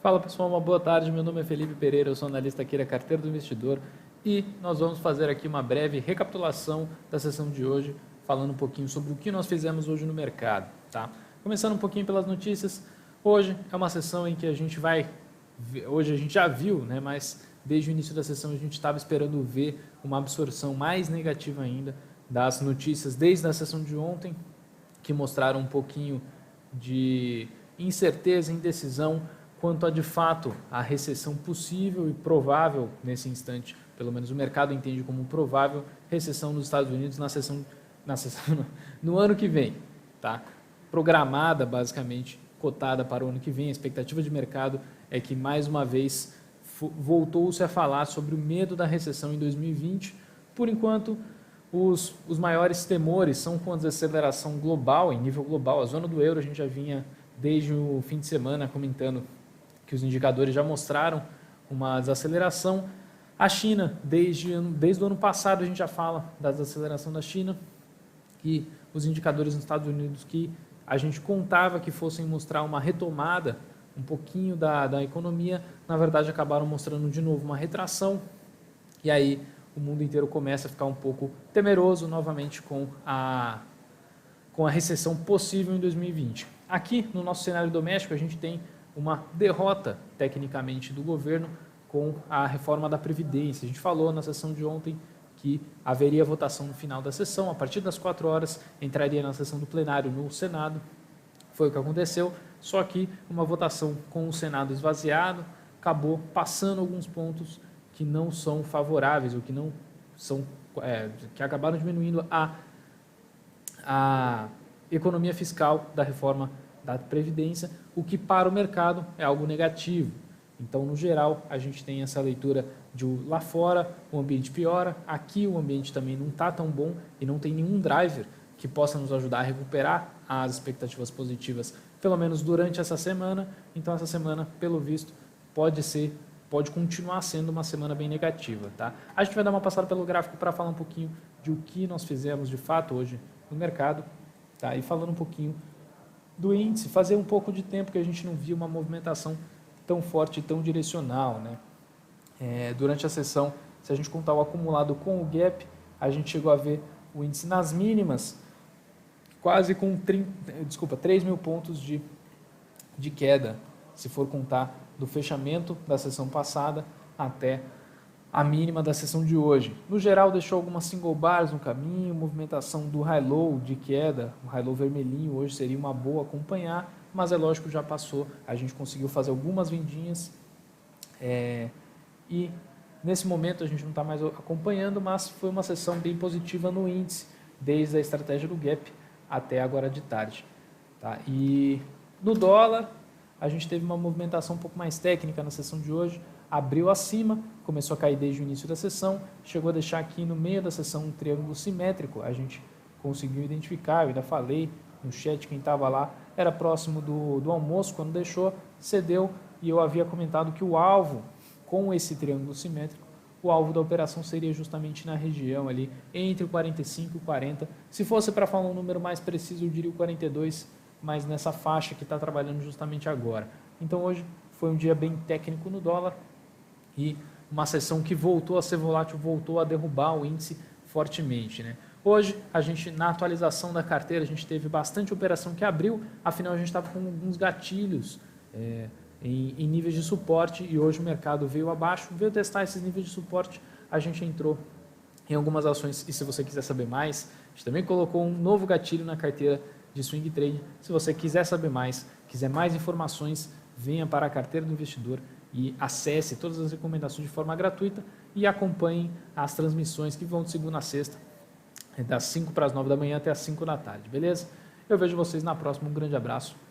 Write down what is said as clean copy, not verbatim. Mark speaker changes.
Speaker 1: Fala pessoal, uma boa tarde, meu nome é Felipe Pereira, eu sou analista aqui da Carteira do Investidor e nós vamos fazer aqui uma breve recapitulação da sessão de hoje, falando um pouquinho sobre o que nós fizemos hoje no mercado, tá? Começando um pouquinho pelas notícias, hoje é uma sessão em que a gente hoje a gente já viu, né, mas desde o início da sessão a gente estava esperando ver uma absorção mais negativa ainda das notícias desde a sessão de ontem, que mostraram um pouquinho de incerteza, indecisão quanto a, de fato, a recessão possível e provável nesse instante, pelo menos o mercado entende como provável, recessão nos Estados Unidos no ano que vem, tá? Programada, basicamente, cotada para o ano que vem. A expectativa de mercado é que, mais uma vez, voltou-se a falar sobre o medo da recessão em 2020. Por enquanto, os maiores temores são com a desaceleração global, em nível global. A zona do euro a gente já vinha desde o fim de semana comentando que os indicadores já mostraram uma desaceleração. A China, desde o ano passado, a gente já fala da desaceleração da China, e os indicadores nos Estados Unidos que a gente contava que fossem mostrar uma retomada um pouquinho da economia, na verdade acabaram mostrando de novo uma retração, e aí o mundo inteiro começa a ficar um pouco temeroso novamente com a recessão possível em 2020. Aqui, no nosso cenário doméstico, a gente tem uma derrota, tecnicamente, do governo com a reforma da Previdência. A gente falou na sessão de ontem que haveria votação no final da sessão, a partir das 4 horas entraria na sessão do plenário no Senado, foi o que aconteceu, só que uma votação com o Senado esvaziado acabou passando alguns pontos que não são favoráveis, ou que não são, que acabaram diminuindo a economia fiscal da reforma da Previdência, o que para o mercado é algo negativo. Então, no geral, a gente tem essa leitura de lá fora o ambiente piora, aqui o ambiente também não está tão bom e não tem nenhum driver que possa nos ajudar a recuperar as expectativas positivas, pelo menos durante essa semana. Então, essa semana, pelo visto, pode continuar sendo uma semana bem negativa, tá? A gente vai dar uma passada pelo gráfico para falar um pouquinho de o que nós fizemos de fato hoje no mercado, tá? E falando um pouquinho do índice, fazer um pouco de tempo que a gente não via uma movimentação tão forte e tão direcional, né? Durante a sessão, se a gente contar o acumulado com o gap, a gente chegou a ver o índice nas mínimas, quase com 3 mil pontos de queda, se for contar do fechamento da sessão passada até a mínima da sessão de hoje. No geral, deixou algumas single bars no caminho, movimentação do high-low de queda, o high-low vermelhinho hoje seria uma boa acompanhar, mas é lógico, já passou, a gente conseguiu fazer algumas vendinhas, e nesse momento a gente não está mais acompanhando, mas foi uma sessão bem positiva no índice, desde a estratégia do gap até agora de tarde, tá? E no dólar, a gente teve uma movimentação um pouco mais técnica na sessão de hoje, abriu acima, começou a cair desde o início da sessão, chegou a deixar aqui no meio da sessão um triângulo simétrico, a gente conseguiu identificar, eu ainda falei no chat, quem estava lá, era próximo do almoço, quando deixou, cedeu, e eu havia comentado que o alvo, com esse triângulo simétrico, o alvo da operação seria justamente na região ali, entre o 45 e o 40, se fosse para falar um número mais preciso, eu diria o 42, mas nessa faixa que está trabalhando justamente agora. Então hoje foi um dia bem técnico no dólar, e uma sessão que voltou a ser volátil, voltou a derrubar o índice fortemente, né? Hoje, na atualização da carteira, a gente teve bastante operação que abriu, afinal a gente estava com alguns gatilhos em níveis de suporte, e hoje o mercado veio abaixo, veio testar esses níveis de suporte, a gente entrou em algumas ações, e se você quiser saber mais, a gente também colocou um novo gatilho na carteira de swing trade. Se você quiser saber mais, quiser mais informações, venha para a Carteira do Investidor e acesse todas as recomendações de forma gratuita e acompanhe as transmissões que vão de segunda a sexta, das 5 para as 9 da manhã até as 5 da tarde, beleza? Eu vejo vocês na próxima, um grande abraço